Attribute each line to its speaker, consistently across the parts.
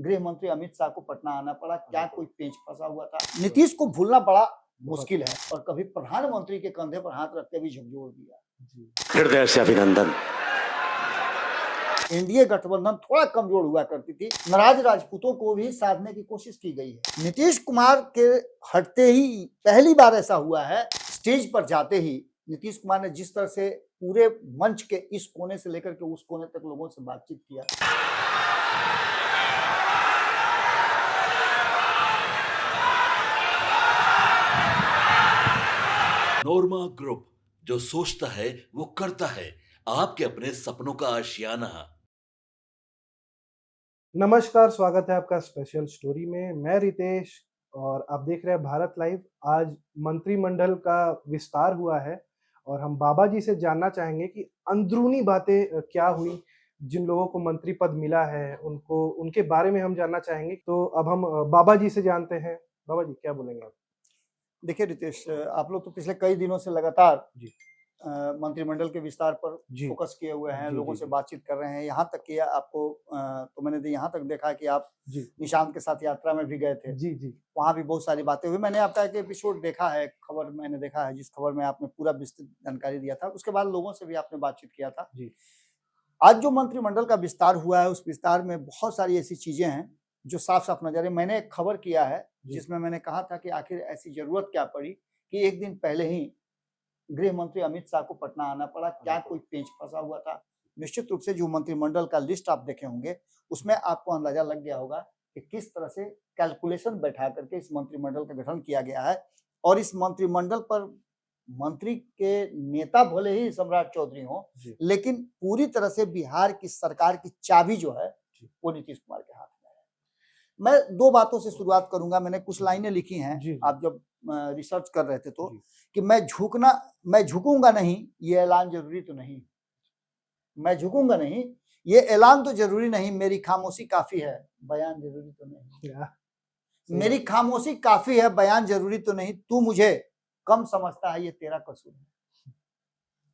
Speaker 1: गृह मंत्री अमित शाह को पटना आना पड़ा। क्या कोई पेंच फंसा हुआ था? नीतीश को भूलना बड़ा मुश्किल है और कभी प्रधानमंत्री के कंधे पर हाथ रख के भी झकझोर दिया।
Speaker 2: हृदय से अभिनंदन।
Speaker 1: एनडीए गठबंधन थोड़ा कमजोर हुआ करती थी। नाराज राजपूतों को भी साधने की कोशिश की गई है। नीतीश कुमार के हटते ही पहली बार ऐसा हुआ है, स्टेज पर जाते ही नीतीश कुमार ने जिस तरह से पूरे मंच के इस कोने से लेकर के उस कोने तक लोगों से बातचीत किया।
Speaker 3: नोरमा ग्रुप, जो सोचता है वो करता है। आपके अपने सपनों का आशियाना।
Speaker 4: नमस्कार, स्वागत है आपका स्पेशल स्टोरी में। मैं रितेश और आप देख रहे हैं भारत लाइव। आज मंत्रिमंडल का विस्तार हुआ है और हम बाबा जी से जानना चाहेंगे कि अंदरूनी बातें क्या हुई, जिन लोगों को मंत्री पद मिला है उनको उनके बारे में हम जानना चाहेंगे। तो अब हम बाबा जी से जानते हैं। बाबा जी क्या बोलेंगे आप?
Speaker 1: देखिए रितेश, आप लोग तो पिछले कई दिनों से लगातार
Speaker 4: जी
Speaker 1: मंत्रिमंडल के विस्तार पर
Speaker 4: जी
Speaker 1: फोकस किए हुए हैं,
Speaker 4: जी
Speaker 1: लोगों
Speaker 4: जी
Speaker 1: से
Speaker 4: जी
Speaker 1: बातचीत कर रहे हैं। यहाँ तक कि आपको तो मैंने यहाँ तक देखा कि आप
Speaker 4: जी
Speaker 1: निशांत के साथ यात्रा में भी गए थे।
Speaker 4: जी जी
Speaker 1: वहाँ भी बहुत सारी बातें हुई। मैंने आपका एक एपिसोड देखा है, खबर मैंने देखा है, जिस खबर में आपने पूरा विस्तृत जानकारी दिया था। उसके बाद लोगों से भी आपने बातचीत किया था।
Speaker 4: जी
Speaker 1: आज जो मंत्रिमंडल का विस्तार हुआ है, उस विस्तार में बहुत सारी ऐसी चीजें हैं जो साफ साफ नजर है। मैंने एक खबर किया है जिसमें मैंने कहा था कि आखिर ऐसी जरूरत क्या पड़ी कि एक दिन पहले ही गृह मंत्री अमित शाह को पटना आना पड़ा। क्या कोई पेंच फंसा हुआ था? निश्चित रूप से जो मंत्रिमंडल का लिस्ट आप देखे होंगे उसमें आपको अंदाजा लग गया होगा कि किस तरह से कैलकुलेशन बैठा करके इस मंत्रिमंडल का गठन किया गया है। और इस मंत्रिमंडल पर मंत्री के नेता भले ही सम्राट चौधरी हो, लेकिन पूरी तरह से बिहार की सरकार की चाबी जो है वो नीतीश कुमार के हाथ में है। मैं दो बातों से शुरुआत करूंगा। मैंने कुछ लाइनें लिखी हैं, आप जब रिसर्च कर रहे थे तो, कि मैं झुकूंगा नहीं, ये ऐलान जरूरी तो नहीं। मैं झुकूंगा नहीं, ये ऐलान तो जरूरी नहीं। मेरी खामोशी काफी है, बयान जरूरी तो नहीं। मेरी खामोशी काफी है, बयान जरूरी तो नहीं। तू मुझे कम समझता है, ये तेरा कसूर है।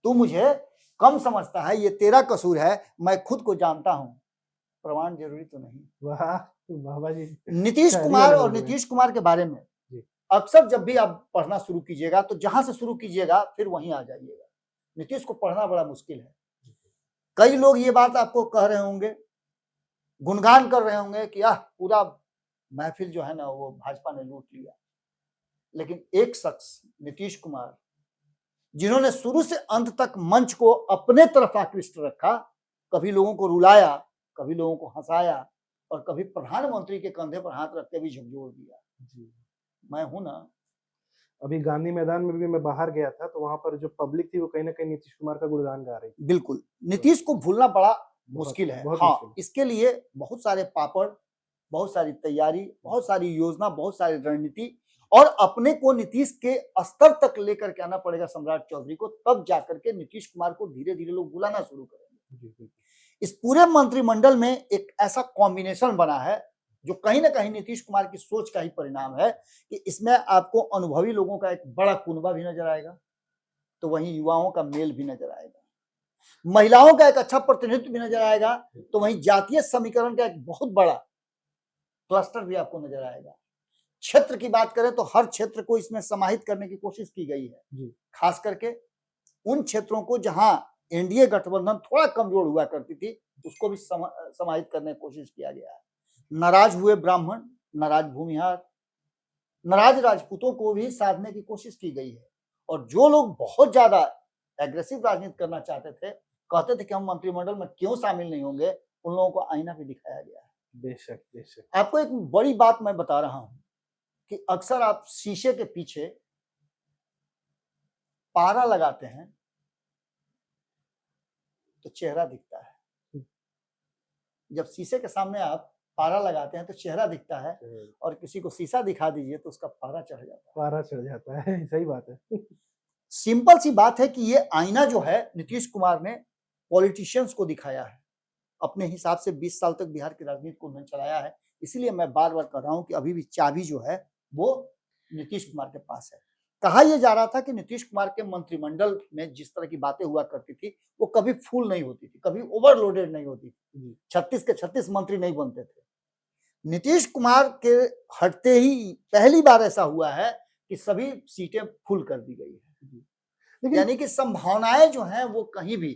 Speaker 1: तू मुझे कम समझता है, ये तेरा कसूर है। मैं खुद को जानता हूं, प्रमाण जरूरी तो नहीं।
Speaker 4: वाह बाबा जी।
Speaker 1: नीतीश कुमार और नीतीश कुमार के बारे में अक्सर जब भी आप पढ़ना शुरू कीजिएगा तो जहां से शुरू कीजिएगा फिर वहीं आ जाइएगा। नीतीश को पढ़ना बड़ा मुश्किल है। कई लोग ये बात आपको कह रहे होंगे, गुणगान कर रहे होंगे कि पूरा महफिल जो है ना वो भाजपा ने लूट लिया। लेकिन एक शख्स नीतीश कुमार, जिन्होंने शुरू से अंत तक मंच को अपने तरफ आकृष्ट रखा, कभी लोगों को रुलाया, कभी लोगों को हंसाया और कभी प्रधानमंत्री के कंधे पर हाथ रख के भी झकझोर दिया। मैं हूं ना।
Speaker 4: अभी गांधी मैदान में भी मैं बाहर गया था तो वहां पर जो पब्लिक थी वो कहीं ना कहीं नीतीश कुमार का गुणगान गा रही थी।
Speaker 1: बिल्कुल, नीतीश को भूलना बड़ा मुश्किल है। हाँ, इसके लिए बहुत सारे पापड़, बहुत सारी तैयारी, बहुत सारी योजना, बहुत सारी रणनीति और अपने को नीतीश के स्तर तक लेकर के आना पड़ेगा सम्राट चौधरी को। तब जाकर के नीतीश कुमार को धीरे धीरे लोग बुलाना शुरू करेंगे। इस पूरे मंत्रिमंडल में एक ऐसा कॉम्बिनेशन बना है जो कहीं ना कहीं नीतीश कुमार की सोच का ही परिणाम है कि इसमें आपको अनुभवी लोगों का एक बड़ा कुनबा भी नजर आएगा, तो वहीं युवाओं का मेल भी नजर आएगा, महिलाओं का एक अच्छा प्रतिनिधित्व भी नजर आएगा, तो वहीं जातीय समीकरण का एक बहुत बड़ा क्लस्टर भी आपको नजर आएगा। क्षेत्र की बात करें तो हर क्षेत्र को इसमें समाहित करने की कोशिश की गई है, खास करके उन क्षेत्रों को जहां एनडीए गठबंधन थोड़ा कमजोर हुआ करती थी उसको भी समाहित करने की कोशिश किया गया है। नाराज हुए ब्राह्मण, नाराज भूमिहार, नाराज राजपूतों को भी साधने की कोशिश की गई है। और जो लोग बहुत ज्यादा एग्रेसिव राजनीति करना चाहते थे, कहते थे कि हम मंत्रिमंडल में क्यों शामिल नहीं होंगे, उन लोगों को आईना भी दिखाया गया है।
Speaker 4: बेशक बेशक।
Speaker 1: आपको एक बड़ी बात मैं बता रहा हूं कि अक्सर आप शीशे के पीछे पारा लगाते हैं तो चेहरा दिखता है। जब शीशे के सामने आप पारा लगाते हैं तो चेहरा दिखता है, और किसी को शीशा दिखा दीजिए तो उसका पारा चढ़ जाता है।
Speaker 4: पारा चढ़ जाता है, सही बात है।
Speaker 1: सिंपल सी बात है कि ये आईना जो है नीतीश कुमार ने पॉलिटिशियंस को दिखाया है। अपने हिसाब से 20 साल तक बिहार की राजनीति को उन्होंने चलाया है। इसीलिए मैं बार बार कह रहा हूं कि अभी भी चाबी जो है वो नीतीश कुमार के पास है। कहा यह जा रहा था कि नीतीश कुमार के मंत्रिमंडल में जिस तरह की बातें हुआ करती थी वो कभी फुल नहीं होती थी, कभी ओवरलोडेड नहीं होती थी। 36 के 36 मंत्री नहीं बनते थे। नीतीश कुमार के हटते ही पहली बार ऐसा हुआ है कि सभी सीटें फुल कर दी गई है।
Speaker 4: लेकिन
Speaker 1: यानी कि संभावनाएं जो हैं वो कहीं भी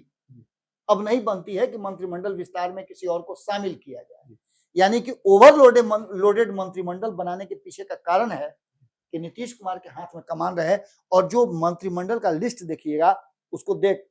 Speaker 1: अब नहीं बनती है कि मंत्रिमंडल विस्तार में किसी और को शामिल किया जाए। यानी कि लोडेड मंत्रिमंडल बनाने के पीछे का कारण है कि नीतीश कुमार के हाथ में कमान रहे। और जो मंत्रिमंडल का लिस्ट देखिएगा उसको देख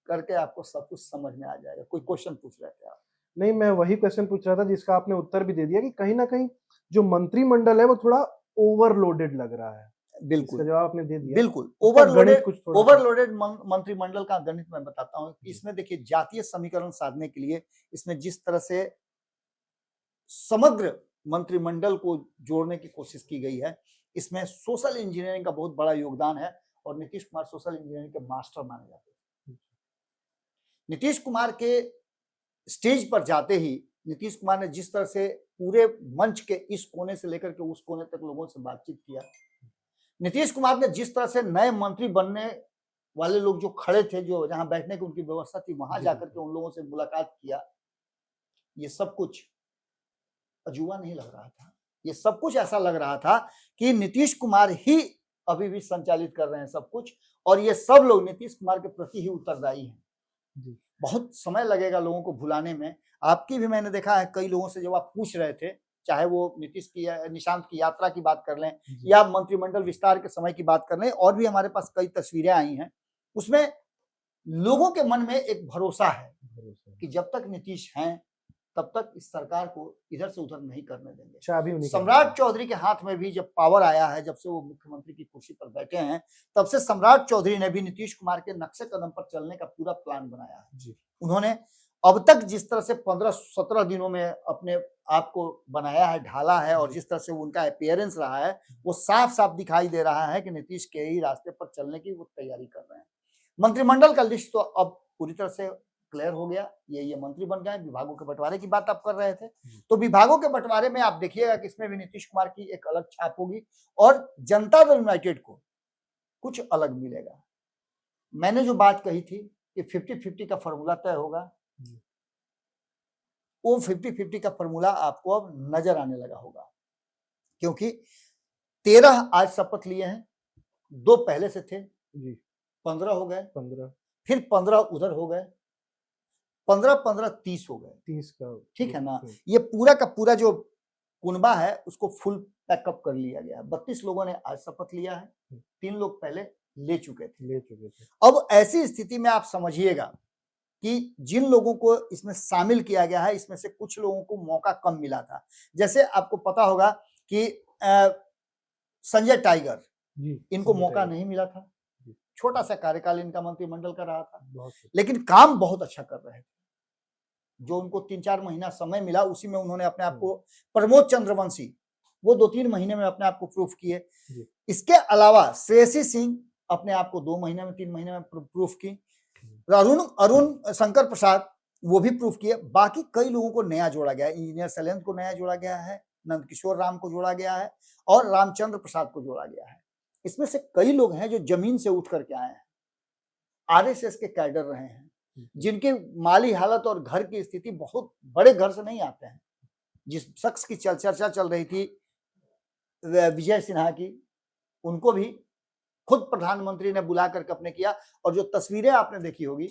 Speaker 1: करके आपको सब कुछ समझ में आ जाएगा। कोई क्वेश्चन पूछ रहे थे आप?
Speaker 4: नहीं, मैं वही क्वेश्चन पूछ रहा था जिसका आपने उत्तर भी दे दिया कि कहीं ना कहीं जो मंत्रिमंडल है वो थोड़ा ओवरलोडेड लग रहा है। इसका
Speaker 1: बिल्कुल
Speaker 4: जवाब आपने दे दिया।
Speaker 1: बिल्कुल
Speaker 4: उसका गणित कुछ थोड़ा सा-
Speaker 1: ओवरलोडेड मंत्रिमंडल का गणित मैं बताता हूँ। इसमें देखिए जातीय समीकरण साधने के लिए इसमें जिस तरह से समग्र मंत्रिमंडल को जोड़ने की कोशिश की गई है, इसमें सोशल इंजीनियरिंग का बहुत बड़ा योगदान है और नीतीश कुमार सोशल इंजीनियरिंग के मास्टर माने जाते हैं। नीतीश कुमार के स्टेज पर जाते ही नीतीश कुमार ने जिस तरह से पूरे मंच के इस कोने से लेकर के उस कोने तक लोगों से बातचीत किया, नीतीश कुमार ने जिस तरह से नए मंत्री बनने वाले लोग जो खड़े थे, जो जहां बैठने की उनकी व्यवस्था थी, वहां जाकर के उन लोगों से मुलाकात किया, ये सब कुछ अजूबा नहीं लग रहा था। ये सब कुछ ऐसा लग रहा था कि नीतीश कुमार ही अभी भी संचालित कर रहे हैं सब कुछ और ये सब लोग नीतीश कुमार के प्रति ही उत्तरदायी हैं। बहुत समय लगेगा लोगों को भुलाने में। आपकी भी मैंने देखा है कई लोगों से जब आप पूछ रहे थे, चाहे वो निशांत की यात्रा की बात कर लें या मंत्रिमंडल विस्तार के समय की बात कर लें, और भी हमारे पास कई तस्वीरें आई हैं, उसमें लोगों के मन में एक भरोसा है कि जब तक नीतीश हैं तब तक इस सरकार को इधर से उधर नहीं करने देंगे। सम्राट चौधरी के हाथ में भी जब पावर आया है, जब से वो मुख्यमंत्री की कुर्सी पर बैठे हैं, तब से सम्राट चौधरी ने भी नीतीश कुमार के नक्शे कदम पर चलने का पूरा प्लान बनाया है। उन्होंने अब तक जिस तरह से 15-17 दिनों में अपने आप को बनाया है, ढाला है, और जिस तरह से उनका अपीयरेंस रहा है, वो साफ साफ दिखाई दे रहा है कि नीतीश के ही रास्ते पर चलने की वो तैयारी कर रहे हैं। मंत्रिमंडल का लिस्ट तो अब पूरी तरह से क्लियर हो गया। ये मंत्री बन गए। विभागों के बंटवारे की बात आप कर रहे थे, तो विभागों के बंटवारे में आप देखिएगा कि इसमें भी नीतीश कुमार की एक अलग छाप होगी और जनता दल यूनाइटेड को कुछ अलग मिलेगा। मैंने जो बात कही थी कि 50-50 का फॉर्मूला तय होगा, वो 50-50 का फॉर्मूला आपको अब नजर आने लगा होगा, क्योंकि 13 आज शपथ लिए हैं, 2 पहले से थे, 15 हो गए, 15 फिर 15 उधर हो गए, 15-15 30 हो गए, 30 का, ठीक है ना। ये पूरा का पूरा जो कुनबा है उसको फुल पैकअप कर लिया गया है। 32 लोगों ने आज शपथ लिया है, 3 लोग पहले ले चुके थे। अब ऐसी स्थिति में आप समझिएगा कि जिन लोगों को इसमें शामिल किया गया है, इसमें से कुछ लोगों को मौका कम मिला था। जैसे आपको पता होगा कि संजय टाइगर, इनको मौका नहीं मिला था, छोटा सा कार्यकाल इनका मंत्रिमंडल का रहा था, लेकिन काम बहुत अच्छा कर रहे थे। जो उनको 3-4 महीना समय मिला उसी में उन्होंने अपने आप को, प्रमोद चंद्रवंशी, वो 2-3 महीने में अपने आप को प्रूफ किए। इसके अलावा श्रेयसी सिंह अपने आप को 2 महीने में, 3 महीने में प्रूफ की। अरुण शंकर प्रसाद, वो भी प्रूफ किए। बाकी कई लोगों को नया जोड़ा गया है। इंजीनियर शैलेंद्र को नया जोड़ा गया है, नंदकिशोर राम को जोड़ा गया है और रामचंद्र प्रसाद को जोड़ा गया है। इसमें से कई लोग हैं जो जमीन से उठ करके आए हैं, आरएसएस के कैडर रहे हैं, जिनकी माली हालत और घर की स्थिति बहुत बड़े घर से नहीं आते हैं। जिस शख्स की चर्चा चल रही थी विजय सिन्हा की, उनको भी खुद प्रधानमंत्री ने बुला करके अपने किया। और जो तस्वीरें आपने देखी होगी,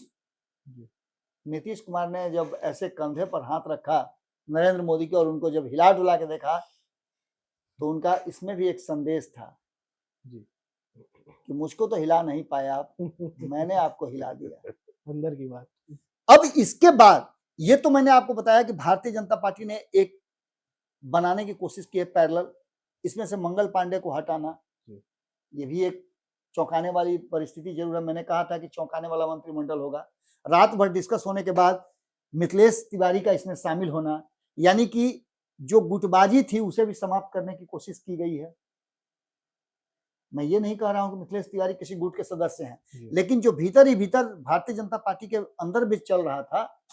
Speaker 1: नीतीश कुमार ने जब ऐसे कंधे पर हाथ रखा नरेंद्र मोदी के और उनको जब हिला डुला के देखा, तो उनका इसमें भी एक संदेश था कि मुझको तो हिला नहीं पाया आप, मैंने आपको हिला दिया।
Speaker 4: अंदर की बात।
Speaker 1: अब इसके बाद ये तो मैंने आपको बताया कि भारतीय जनता पार्टी ने एक बनाने की कोशिश की है पैरेलल, इसमें से मंगल पांडे को हटाना, ये भी एक चौंकाने वाली परिस्थिति जरूर है। मैंने कहा था कि चौंकाने वाला मंत्रिमंडल होगा। रात भर डिस्कस होने के बाद मिथिलेश तिवारी का इसमें शामिल होना, यानी कि जो गुटबाजी थी उसे भी समाप्त करने की कोशिश की गई है। मैं ये नहीं कह रहा हूं कि मिथिलेश तिवारी किसी गुट के सदस्य हैं, लेकिन जो भीतर ही भीतर भारतीय जनता पार्टी के अंदर भी चल रहा था,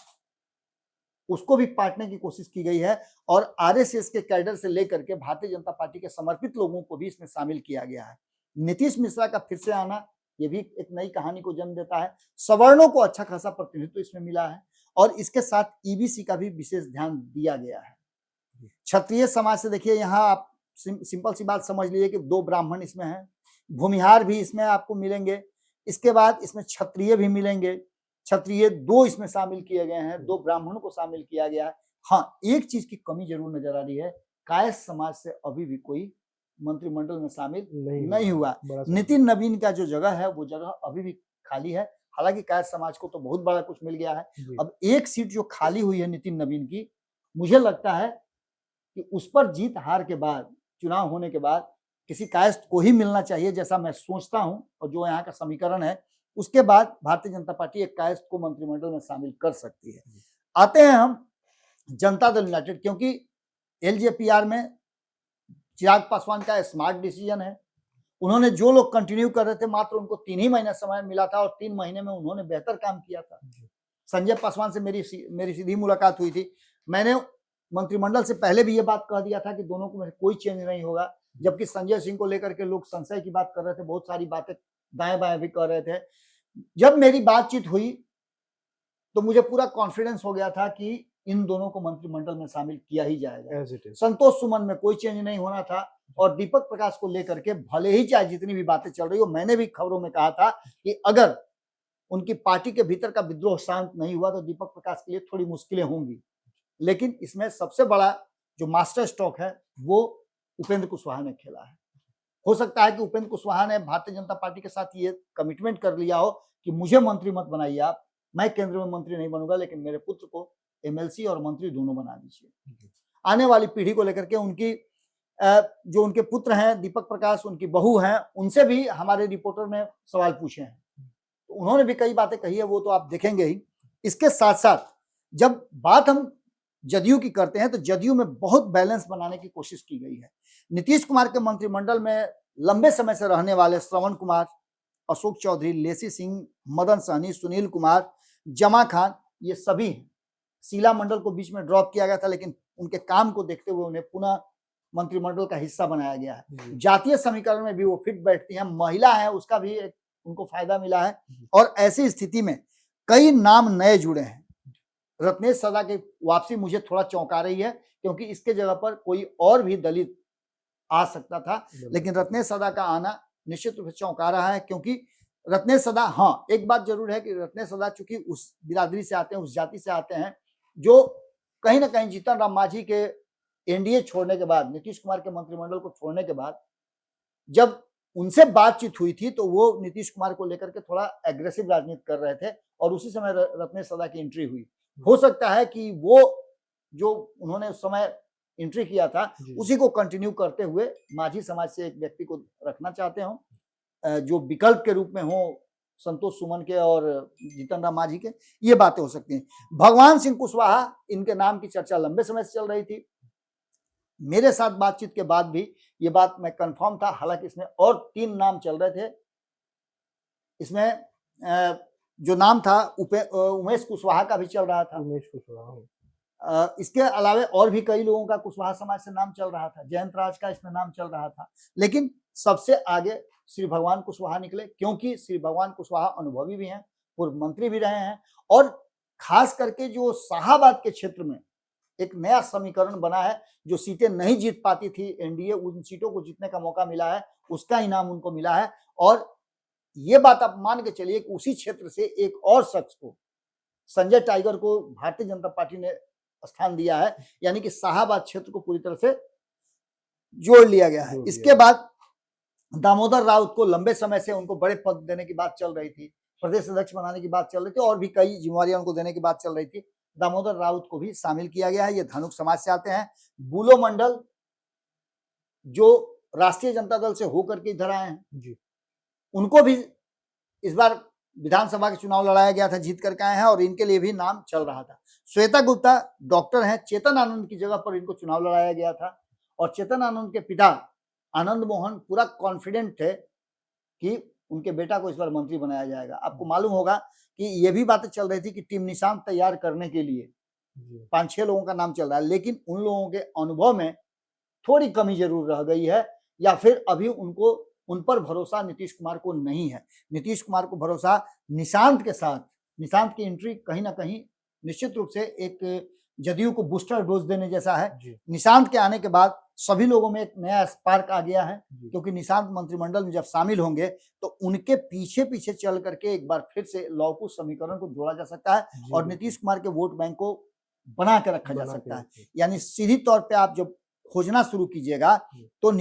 Speaker 1: उसको भी पाटने की कोशिश की गई है। और आरएसएस के कैडर से लेकर के भारतीय जनता पार्टी के समर्पित लोगों को भी इसमें शामिल किया गया है। नीतीश मिश्रा का फिर से आना, ये भी एक नई कहानी को जन्म देता है। सवर्णों को अच्छा खासा प्रतिनिधित्व इसमें मिला है और इसके साथ ईबीसी का भी विशेष ध्यान दिया गया है। क्षत्रिय समाज से देखिए यहाँ आप सिंपल सी बात समझ लीजिए कि 2 ब्राह्मण इसमें हैं, भूमिहार भी इसमें आपको मिलेंगे, इसके बाद इसमें क्षत्रिय भी मिलेंगे, क्षत्रिय 2 इसमें शामिल किए गए हैं, 2 ब्राह्मणों को शामिल किया गया है। हाँ, एक चीज की कमी जरूर नजर आ रही है, कायस्थ समाज से अभी भी कोई मंत्रिमंडल में शामिल नहीं हुआ। नितिन नवीन का जो जगह है वो जगह अभी भी खाली है, हालांकि कायस्थ समाज को तो बहुत बड़ा कुछ मिल गया है। अब एक सीट जो खाली हुई है नितिन नवीन की, मुझे लगता है कि उस पर जीत हार के बाद, चुनाव होने के बाद किसी कायस्थ को ही मिलना चाहिए, जैसा मैं सोचता हूं, और जो यहाँ का समीकरण है, उसके बाद भारतीय जनता पार्टी एक कायस्थ को मंत्रिमंडल में शामिल कर सकती है। आते हैं हम जनता दल यूनाइटेड, क्योंकि एलजेपीआर में चिराग पासवान का स्मार्ट डिसीजन है। उन्होंने जो लोग कंटिन्यू कर रहे थे, मात्र उनको 3 ही महीना समय मिला था और 3 महीने में उन्होंने बेहतर काम किया था। संजय पासवान से मेरी सीधी मुलाकात हुई थी। मैंने मंत्रिमंडल से पहले भी ये बात कह दिया था कि दोनों को कोई चेंज नहीं होगा, जबकि संजय सिंह को लेकर के लोग संशय की बात कर रहे थे, बहुत सारी बातें दाएं बाएं भी कर रहे थे। जब मेरी बातचीत हुई तो मुझे पूरा कॉन्फिडेंस हो गया था कि इन दोनों को मंत्रिमंडल में शामिल किया ही जाएगा। संतोष सुमन में कोई चेंज नहीं होना था, और दीपक प्रकाश को लेकर के भले ही चाहे जितनी भी बातें चल रही हो, मैंने भी खबरों में कहा था कि अगर उनकी पार्टी के भीतर का विद्रोह शांत नहीं हुआ तो दीपक प्रकाश के लिए थोड़ी मुश्किलें होंगी। लेकिन इसमें सबसे बड़ा जो मास्टर स्ट्रोक है वो उपेंद्र कुशवाहा ने खेला है। हो सकता है कि उपेंद्र कुशवाहा ने भारतीय जनता पार्टी के साथ ये कमिटमेंट कर लिया हो कि मुझे मंत्री मत बनाइए आप, मैं केंद्र में मंत्री नहीं बनूंगा, लेकिन मेरे पुत्र को एमएलसी और मंत्री दोनों बना दीजिए। आने वाली पीढ़ी को लेकर के उनकी जो उनके पुत्र हैं दीपक प्रकाश, उनकी बहू हैं, उनसे भी हमारे रिपोर्टर ने सवाल पूछे हैं, तो उन्होंने भी कई बातें कही है, वो तो आप देखेंगे ही। इसके साथ साथ जब बात हम जदयू की करते हैं तो जदयू में बहुत बैलेंस बनाने की कोशिश की गई है। नीतीश कुमार के मंत्रिमंडल में लंबे समय से रहने वाले श्रवण कुमार, अशोक चौधरी, लेसी सिंह, मदन सहनी, सुनील कुमार, जमा खान, ये सभी हैं। शीला मंडल को बीच में ड्रॉप किया गया था, लेकिन उनके काम को देखते हुए उन्हें पुनः मंत्रिमंडल का हिस्सा बनाया गया है। जातीय समीकरण में भी वो फिट बैठती हैं, महिला है उसका भी एक उनको फायदा मिला है। और ऐसी स्थिति में कई नाम नए जुड़े हैं। रत्नेश सदा की वापसी मुझे थोड़ा चौंका रही है, क्योंकि इसके जगह पर कोई और भी दलित आ सकता था, लेकिन रत्नेश सदा का आना निश्चित रूप से चौंका रहा है। क्योंकि रत्नेश सदा, हाँ एक बात जरूर है कि रत्नेश सदा चूंकि उस बिरादरी से आते हैं, उस जाति से आते हैं जो कहीं ना कहीं जीतन राम मांझी के एनडीए छोड़ने के बाद, नीतीश कुमार के मंत्रिमंडल को छोड़ने के बाद जब उनसे बातचीत हुई थी तो वो नीतीश कुमार को लेकर के थोड़ा एग्रेसिव राजनीति कर रहे थे, और उसी समय रत्नेश सदा की एंट्री हुई। हो सकता है कि वो जो उन्होंने उस समय एंट्री किया था उसी को कंटिन्यू करते हुए माझी समाज से एक व्यक्ति को रखना चाहते हो, जो विकल्प के रूप में हो संतोष सुमन के और जीतन राम मांझी के, ये बातें हो सकती हैं। भगवान सिंह कुशवाहा, इनके नाम की चर्चा लंबे समय से चल रही थी। मेरे साथ बातचीत के बाद भी ये बात मैं कंफर्म था, हालांकि इसमें और 3 नाम चल रहे थे। इसमें जो नाम था उमेश कुशवाहा का भी चल रहा था,
Speaker 4: उमेश कुशवाहा।
Speaker 1: इसके अलावा और भी कई लोगों का कुशवाहा समाज से नाम चल रहा था, जयंत राज का इसमें नाम चल रहा था, लेकिन सबसे आगे श्री भगवान कुशवाहा निकले, क्योंकि श्री भगवान कुशवाहा अनुभवी भी हैं, पूर्व मंत्री भी रहे हैं, और खास करके जो शाहाबाद के क्षेत्र में एक नया समीकरण बना है, जो सीटें नहीं जीत पाती थी एनडीए, उन सीटों को जीतने का मौका मिला है, उसका इनाम उनको मिला है। और ये बात आप मान के चलिए कि उसी क्षेत्र से एक और शख्स को, संजय टाइगर को, भारतीय जनता पार्टी ने स्थान दिया है, यानी कि शाहाबाद क्षेत्र को पूरी तरह से जोड़ लिया गया है। इसके बाद दामोदर राउत को लंबे समय से उनको बड़े पद देने की बात चल रही थी, प्रदेश अध्यक्ष बनाने की बात चल रही थी, और भी कई जिम्मेवारियां उनको देने की बात चल रही थी। दामोदर राउत को भी शामिल किया गया है। ये धनुक समाज से आते हैं। बुलो मंडल जो राष्ट्रीय जनता दल से होकर के इधर आए हैं, उनको भी इस बार विधानसभा के चुनाव लड़ाया गया था, जीत करके आए हैं, और इनके लिए भी नाम चल रहा था। श्वेता गुप्ता डॉक्टर हैं, चेतन आनंद की जगह पर इनको चुनाव लड़ाया गया था, और चेतन आनंद के पिता आनंद मोहन पूरा कॉन्फिडेंट थे कि उनके बेटा को इस बार मंत्री बनाया जाएगा। आपको मालूम होगा कि ये भी बातें चल रही थी कि टीम निशान तैयार करने के लिए 5-6 लोगों का नाम चल रहा है, लेकिन उन लोगों के अनुभव में थोड़ी कमी जरूर रह गई है, या फिर अभी उन पर भरोसा नीतीश कुमार को नहीं है। नीतीश कुमार को भरोसा निशांत के साथ, निशांत की एंट्री कहीं ना कहीं निश्चित रूप से एक जदयू को बूस्टर डोज देने जैसा है।
Speaker 4: जी
Speaker 1: निशांत के आने के बाद सभी लोगों में एक नया स्पार्क आ गया है,
Speaker 4: जी
Speaker 1: क्योंकि निशांत मंत्रिमंडल में जब शामिल होंगे तो उनके पीछे पीछे चल करके एक बार फिर से लौकुश समीकरण को जोड़ा जा सकता है
Speaker 4: जी
Speaker 1: और
Speaker 4: बिल्कुल
Speaker 1: नीतीश कुमार के वोट बैंक को बना के रखा जा
Speaker 4: बना के
Speaker 1: सकता है।
Speaker 4: रखिए।
Speaker 1: यानी सीधी तौर पे आप जब खोजना शुरू कीजिएगा तो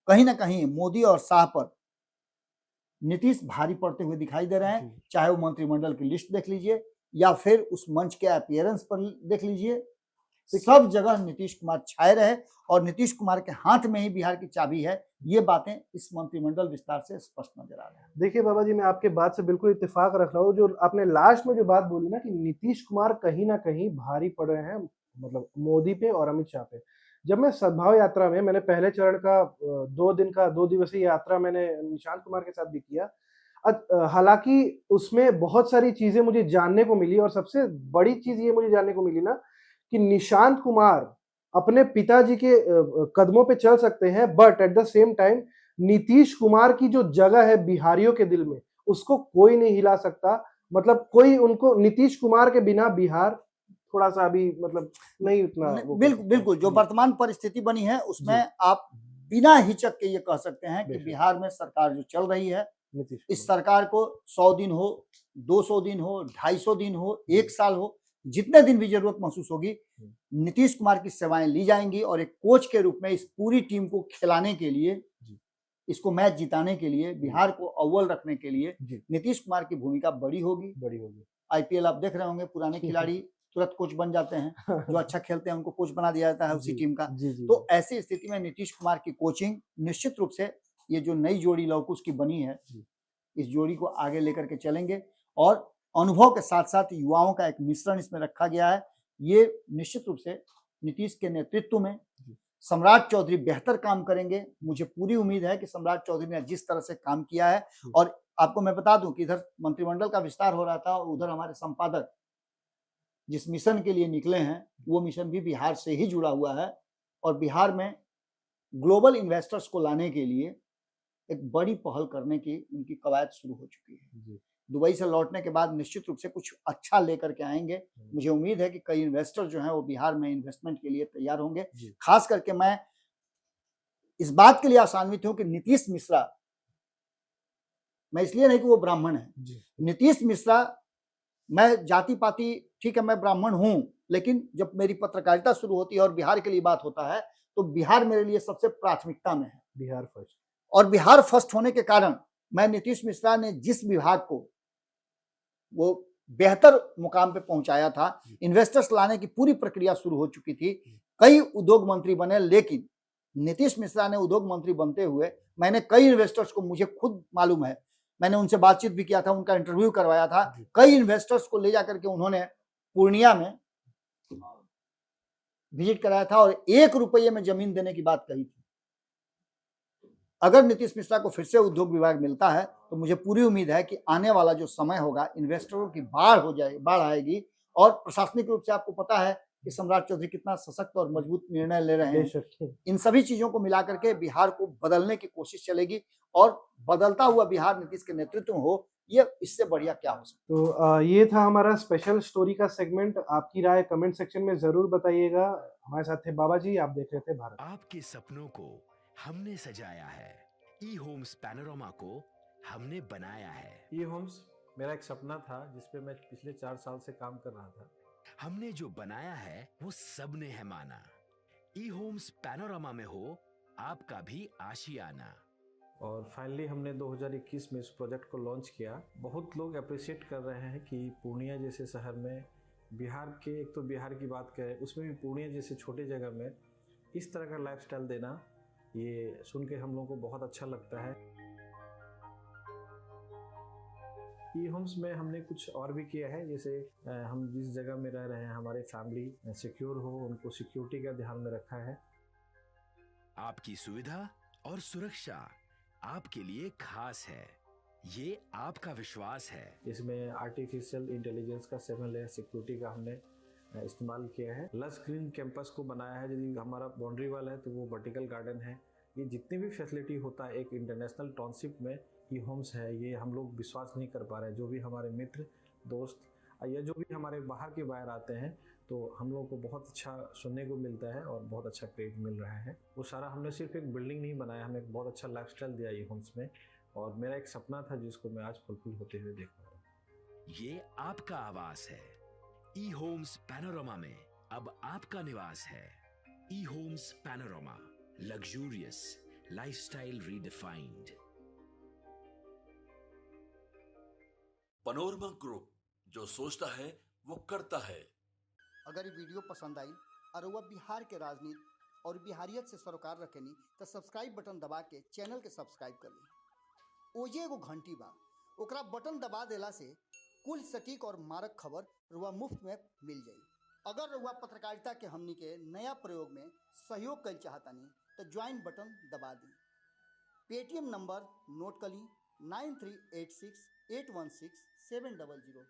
Speaker 1: कहीं ना कहीं मोदी और शाह पर नीतीश भारी पड़ते हुए दिखाई दे रहे हैं,
Speaker 4: जी
Speaker 1: चाहे वो मंत्रिमंडल की लिस्ट देख लीजिए या फिर उस मंच के अपीयरेंस पर देख लीजिए, सब जगह नीतीश कुमार छाए रहे और नीतीश कुमार के हाथ में ही बिहार की चाबी है। ये बातें इस मंत्रिमंडल विस्तार से स्पष्ट नजर आ रहा है।
Speaker 4: देखिए बाबा जी, मैं आपके बात से बिल्कुल इत्तेफाक रख रहा हूँ। जो आपने लास्ट में जो बात बोली ना कि नीतीश कुमार कहीं ना कहीं भारी पड़ रहे हैं, मतलब मोदी पे और अमित शाह पे। जब मैं सद्भाव यात्रा में, मैंने पहले चरण का 2 दिवसीय यात्रा मैंने निशांत कुमार के साथ भी किया। हालांकि उसमें बहुत सारी चीजें मुझे जानने को मिली और सबसे बड़ी चीज ये मुझे जानने को मिली ना कि निशांत कुमार अपने पिताजी के कदमों पे चल सकते हैं, but at the same time Nitish Kumar की जो जगह है बिहारियों के दिल में, उसको कोई नहीं हिला सकता। मतलब कोई उनको, नीतीश कुमार के बिना बिहार थोड़ा सा अभी मतलब नहीं उतना वो कर
Speaker 1: बिल्कुल
Speaker 4: सकता।
Speaker 1: बिल्कुल, जो
Speaker 4: जी
Speaker 1: वर्तमान परिस्थिति बनी है उसमें
Speaker 4: जी
Speaker 1: आप बिना हिचक के ये कह सकते हैं कि
Speaker 4: बेशक
Speaker 1: बिहार में सरकार जो चल रही है,
Speaker 4: नीतीश
Speaker 1: इस
Speaker 4: कुमार
Speaker 1: सरकार को 100 दिन हो, 200 दिन हो, 250 दिन हो, 1 साल हो, जितने दिन भी जरूरत महसूस होगी, नीतीश कुमार की सेवाएं ली जाएंगी और एक कोच के रूप में इस पूरी टीम को खिलाने के लिए,
Speaker 4: जी
Speaker 1: इसको मैच जिताने के लिए, बिहार को अव्वल रखने के लिए
Speaker 4: जी
Speaker 1: नीतीश कुमार की भूमिका बड़ी होगी।
Speaker 4: बड़ी होगी।
Speaker 1: आईपीएल आप देख रहे होंगे, पुराने खिलाड़ी तुरंत कोच बन जाते हैं, जो अच्छा खेलते हैं उनको कोच बना दिया जाता है उसी
Speaker 4: जी
Speaker 1: टीम का।
Speaker 4: जी जी
Speaker 1: तो ऐसी स्थिति में नीतीश कुमार की कोचिंग निश्चित रूप से, ये जो नई जोड़ी लौकुश की बनी है,
Speaker 4: जी
Speaker 1: इस जोड़ी को आगे लेकर के चलेंगे और अनुभव के साथ साथ युवाओं का एक मिश्रण इसमें रखा गया है। ये निश्चित रूप से नीतीश के नेतृत्व में
Speaker 4: जी
Speaker 1: सम्राट चौधरी बेहतर काम करेंगे। मुझे पूरी उम्मीद है कि सम्राट चौधरी ने जिस तरह से काम किया है, और आपको मैं बता दूं कि इधर मंत्रिमंडल का विस्तार हो रहा था और उधर हमारे संपादक जिस मिशन के लिए निकले हैं, वो मिशन भी बिहार से ही जुड़ा हुआ है और बिहार में ग्लोबल इन्वेस्टर्स को लाने के लिए एक बड़ी पहल करने की उनकी कवायद शुरू हो चुकी है।
Speaker 4: जी
Speaker 1: दुबई से लौटने के बाद निश्चित रूप से कुछ अच्छा लेकर के आएंगे। मुझे उम्मीद है कि कई इन्वेस्टर जो हैं वो बिहार में इन्वेस्टमेंट के लिए तैयार होंगे।
Speaker 4: जी
Speaker 1: खास करके मैं इस बात के लिए आशान्वित हूं कि नीतीश मिश्रा, मैं इसलिए नहीं कि वो ब्राह्मण है,
Speaker 4: जी
Speaker 1: नीतीश मिश्रा, मैं जाति पाति ठीक है, मैं ब्राह्मण हूं, लेकिन जब मेरी पत्रकारिता शुरू होती है और बिहार के लिए बात होता है तो बिहार मेरे लिए सबसे प्राथमिकता में है।
Speaker 4: बिहार फर्स्ट।
Speaker 1: और बिहार फर्स्ट होने के कारण मैं नीतीश मिश्रा ने जिस विभाग को वो बेहतर मुकाम पे पहुंचाया था, इन्वेस्टर्स लाने की पूरी प्रक्रिया शुरू हो चुकी थी, कई उद्योग मंत्री बने, लेकिन नीतीश मिश्रा ने उद्योग मंत्री बनते हुए मैंने कई इन्वेस्टर्स को, मुझे खुद मालूम है, मैंने उनसे बातचीत भी किया था, उनका इंटरव्यू करवाया था, कई इन्वेस्टर्स को ले जाकर के उन्होंने पूर्णिया में विजिट कराया था और 1 रुपये में जमीन देने की बात कही थी। अगर नीतीश मिश्रा को फिर से उद्योग विभाग मिलता है तो मुझे पूरी उम्मीद है कि आने वाला जो समय होगा, इन्वेस्टरों की बाढ़ आएगी। और प्रशासनिक रूप से आपको पता है कि सम्राट चौधरी कितना सशक्त और मजबूत निर्णय ले रहे हैं।
Speaker 4: बेशक
Speaker 1: इन सभी चीजों को मिलाकर के बिहार को बदलने की कोशिश चलेगी और बदलता हुआ बिहार नीतीश के नेतृत्व में हो, ये इससे बढ़िया क्या हो सकता है।
Speaker 4: तो ये था हमारा स्पेशल स्टोरी का सेगमेंट। आपकी राय कमेंट सेक्शन में जरूर बताइएगा। हमारे साथ थे बाबा जी, आप देख रहे थे भारत।
Speaker 2: आपके सपनों को हमने सजाया है, ई होम्स पैनोरामा को हमने बनाया है।
Speaker 5: ई होम्स मेरा एक सपना था जिस पे मैं पिछले 4 साल से काम कर रहा था।
Speaker 2: हमने जो बनाया है वो सबने है माना। ई होम्स पैनोरामा में हो आपका भी आशियाना।
Speaker 5: और फाइनली हमने 2021 में इस प्रोजेक्ट को लॉन्च किया। बहुत लोग अप्रिशिएट कर रहे हैं कि पूर्णिया जैसे शहर में, बिहार के, एक तो बिहार की बात करें उसमें भी पूर्णिया जैसे छोटे जगह में इस तरह का लाइफस्टाइल देना, ये सुन के हम लोगों को बहुत अच्छा लगता है। ई होम्स में हमने कुछ और भी किया है, जैसे हम जिस जगह में रह रहे हैं हमारे फैमिली सिक्योर हो, उनको सिक्योरिटी का ध्यान में रखा है।
Speaker 2: आपकी सुविधा और सुरक्षा आपके लिए खास है, ये आपका विश्वास है।
Speaker 5: इसमें आर्टिफिशियल इंटेलिजेंस का 7 लेयर सिक्योरिटी का हमने इस्तेमाल किया है। लस ग्रीन कैंपस को बनाया है। यदि हमारा बाउंड्री वाल है तो वो वर्टिकल गार्डन है। ये जितनी भी फैसिलिटी होता है एक इंटरनेशनल टाउनशिप में ई होम्स है, ये हम लोग विश्वास नहीं कर पा रहे हैं। जो भी हमारे मित्र दोस्त या जो भी हमारे बाहर के बाहर आते हैं तो हम लोगों को बहुत अच्छा सुनने को मिलता है और बहुत अच्छा क्रेडिट मिल रहा है। वो सारा हमने सिर्फ एक बिल्डिंग नहीं बनाया, हमें एक बहुत अच्छा लाइफस्टाइल दिया ये होम्स में, और मेरा एक सपना था जिसको मैं आज फुलफिल होते हुए देख पा रहा हूँ।
Speaker 2: ये आपका आवास है। ई होम्स पैनोरामा में अब आपका निवास है। E homes Panorama, luxurious lifestyle redefined.
Speaker 3: Panorama group, जो सोचता है वो करता है।
Speaker 1: अगर ये वीडियो पसंद आई और वह बिहार के राजनीति और बिहारियत से सरोकार रखेनी तो सब्सक्राइब बटन दबा के चैनल के सब्सक्राइब कर ली। ओजे एगो घंटी बा, ओकरा बटन दबा देला से कुल सटीक और मारक खबर रुआ मुफ्त में मिल जाई। अगर रुआ पत्रकारिता के हमनी के नया प्रयोग में सहयोग कर चाहतानी तो ज्वाइन बटन दबा दी। पेटीएम नंबर नोट कर ली 9386816700।